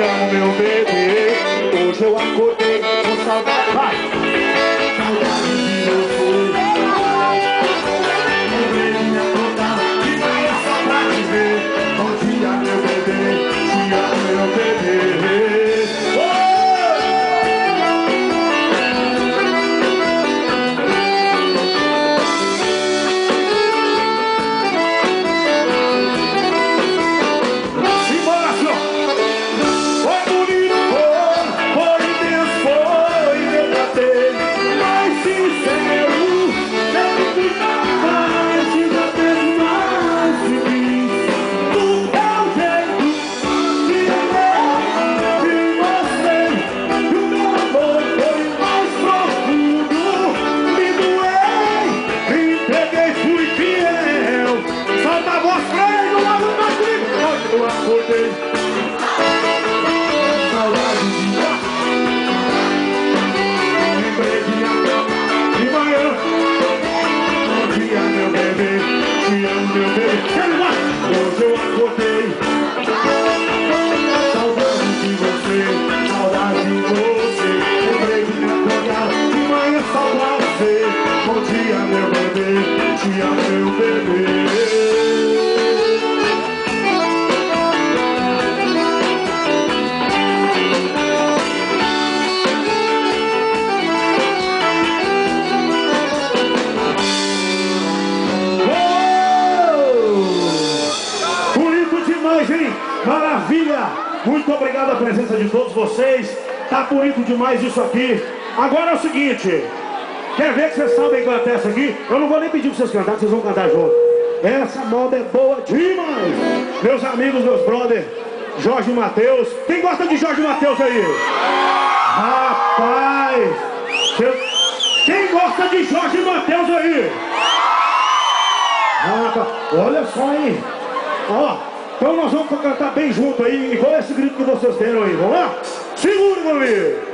amo, meu bebê. Hoje eu acordei com saudade. Vai! Saudade de você. Lembrei de me acordar de manhã só pra te ver. Bom dia, meu bebê. Te amo, meu bebê. Maravilha! Muito obrigado a presença de todos vocês. Tá bonito demais isso aqui. Agora é o seguinte, quer ver que vocês sabem cantar essa aqui? Eu não vou nem pedir pra vocês cantarem, vocês vão cantar junto. Essa moda é boa demais. Meus amigos, meus brothers, Jorge Mateus. Quem gosta de Jorge Mateus aí? Rapaz! Quem gosta de Jorge Mateus aí? Rapaz, olha só aí. Ó, então nós vamos cantar bem junto aí, igual esse grito que vocês deram aí. Vamos lá? Segura, meu amigo!